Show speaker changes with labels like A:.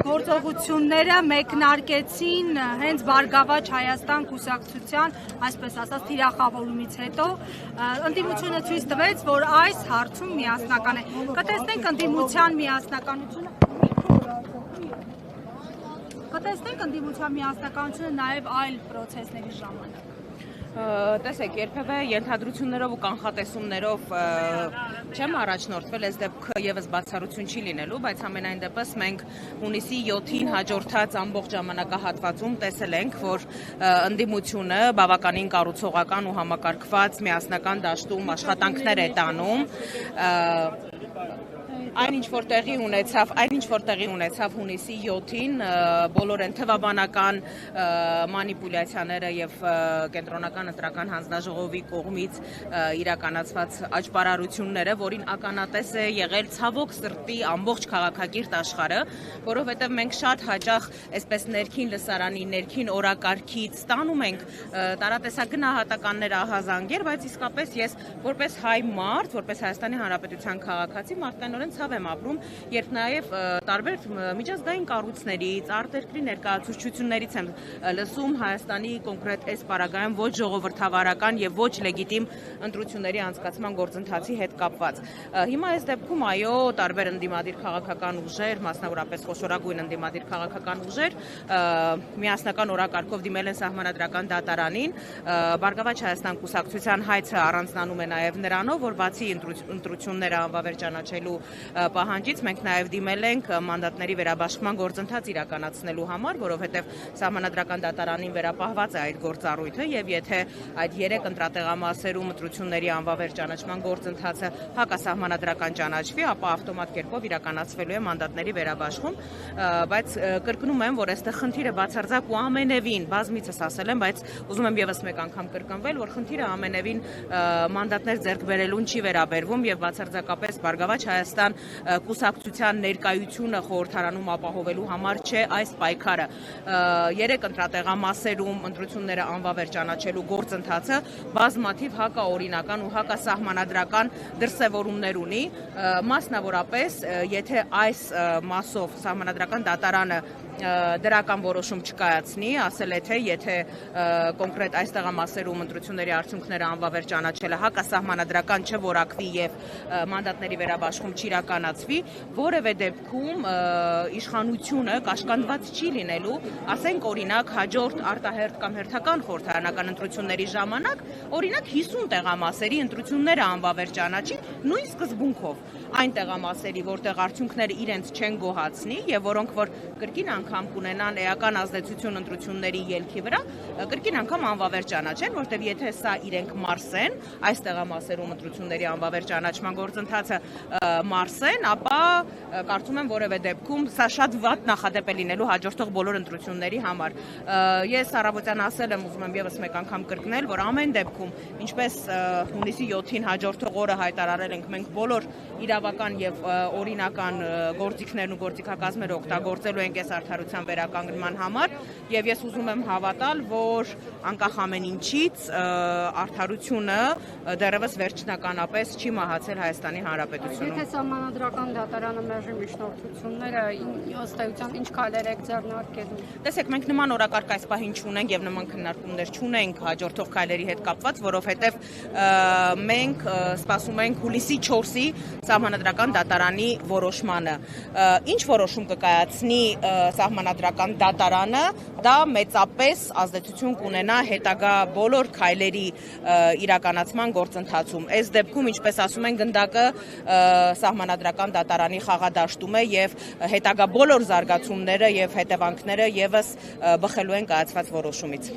A: գործողությունները մեկնարկեցին հենց Բարգավաճ Հայաստան կուսակցության, այսպես ասած, թիրախավորումից հետո ընդդիմությունը ցույց տվեց, որ այս հարցում միասնական է։ Կտեսնենք ընդդիմության միասնականությունը նաև այլ պրոցեսների ժամանակ։
B: Տեսեք, երբևէ ենթադրություններով ու կանխատեսումներով չեմ առաջնորդվել, այս դեպքը եւս բացառություն չի լինելու, բայց ամենայն դեպս մենք հունիսի 7-ին հաջորդած ամբողջ ժամանակահատվածում տեսել ենք, որ ընդդիմությունը բավականին կառուցողական ու համակարգված միասնական դաշտում աշխատանքներ է տանում, Այն ինչ որ տեղի ունեցավ հունիսի 7-ին, բոլոր են թվաբանական մանիպուլյացիաները եւ կենտրոնական ընտրական հանձնաժողովի կողմից իրականացված աճպարարությունները, որին ականատես է եղել ցավոք սրտի ամբողջ քաղաքակիրթ աշխարհը, որովհետեւ մենք շատ հաճախ այսպես ներքին լսարանի, ներքին օրակարգից ստանում ենք տարատեսակ գնահատականներ, ահազանգեր, բայց իսկապես ես որպես հայ մարդ, որպես Հայաստանի Հանրապետության քաղաքացի մարդկանորեն ցավ եմ ապրում, երբ նաև տարբեր միջազգային կառույցներից, արտերկրի ներկայացուցչություններից եմ լսում Հայաստանի կոնկրետ այս պարագայում ոչ ժողովրդավարական եւ ոչ լեգիտիմ ընտրությունների անցկացման գործընթացի հետ կապված։ Հիմա այս դեպքում այո, տարբեր ընդդիմադիր քաղաքական ուժեր, մասնավորապես խոշորագույն ընդդիմադիր քաղաքական ուժեր, միասնական օրակարգով դիմել են Սահմանադրական դատարանին, Բարգավաճ Հայաստան կուսակցության հայցը առանձնանում է նաև նրանով, որ բացի ընտրությունները անվավեր ճանաչելու պահանջից մենք նաև դիմել ենք մանդատների վերաբաշխման գործընթաց իրականացնելու համար, որովհետև Սահմանադրական դատարանին վերապահված է այդ գործառույթը եւ եթե այդ 3 ընտրատեղամասերում ընտրությունների անվավեր ճանաչման գործընթացը հակասահմանադրական ճանաչվի, ապա ավտոմատ կերպով իրականացվելու է մանդատների վերաբաշխում, բայց կրկնում եմ, որ այստեղ խնդիրը բացարձակ ու ամենևին բազմիցս ասել եմ, բայց ուզում եմ եւս մեկ անգամ կրկնվել, որ խնդիրը ամենևին մանդատներ ձեռք բերելուն չի վերաբերվում եւ բացարձակապես Բարգավաճ Հայաստան կուսակցության ներկայությունը խորհրդարանում ապահովելու համար չէ այս պայքարը։ 3 ընտրատեղամասերում ընտրությունները անվավեր ճանաչելու գործընթացը բազմաթիվ հակաօրինական ու հակասահմանադրական դրսևորումներ ունի, մասնավորապես եթե այս մասով Սահմանադրական դատարանը դրական որոշում չկայացնի, ասել է թե եթե կոնկրետ այս տեղամասերում ընտրությունների արդյունքները անվավեր ճանաչելը հակասահմանադրական չորակվի եւ մանդատների վերաբաշխում չիրականացվի, որևէ դեպքում իշխանությունը կաշկանդված չի լինելու, ասենք օրինակ հաջորդ արտահերթ կամ հերթական խորհրդարանական ընտրությունների ժամանակ, օրինակ 50 տեղամասերի ընտրությունները անվավեր ճանաչի նույն սկզբունքով, այն տեղամասերի, որտեղ արդյունքները իրենց չեն գոհացնի եւ որոնք որ կրկին անգամ կունենան էական ազդեցություն ընտրությունների ելքի վրա, կրկին անգամ անվավեր ճանաչեն, որտեղ եթե սա իրենք մարսեն, այս տեղամասերում ընտրությունների անվավեր ճանաչման գործընթացը մարսեն, ապա կարծում եմ որևէ դեպքում սա շատ վատ նախադեպ է լինելու հաջորդող բոլոր ընտրությունների համար։ Ես առավոտյան ասել եմ, ուզում եմ եւս մեկ անգամ կրկնել, որ ամեն դեպքում, ինչպես հունիսի 7-ին հաջորդող օրը հայտարարել ենք, մենք բոլոր իրավական եւ օրինական գործիքներն ու գործիքակազմերը օգտագործելու ենք այս արդարության վերականգնման համար եւ ես ուզում եմ հավատալ, որ անկախ ամեն ինչից արդարությունը դեռևս վերջնականապես չի մահացել Հայաստանի Հանրապետությունում։
C: Եթե Սահմանադրական դատարանը մերժի միջնորդությունները, ըստ էության ինչ քայլեր եք ձեռնարկելու։
B: Տեսեք, մենք նման օրակարգ այս պահին չունենք եւ նման քննարկումներ չունենք հաջորդող քայլերի հետ կապված, որովհետեւ մենք սպասում ենք հուլիսի 4-ի Սահմանադրական դատարանի որոշմանը։ Ինչ որոշում կկայացնի Սահմանադրական դատարանը, դա մեծապես ազդեցություն կունենա հետագա բոլոր քայլերի իրականացման գործընթացում։ Այս դեպքում, ինչպես ասում են, գնդակը Սահմանադրական դատարանի խաղադաշտում է եւ հետագա բոլոր զարգացումները եւ հետևանքները եւս բխելու են կայացված որոշումից։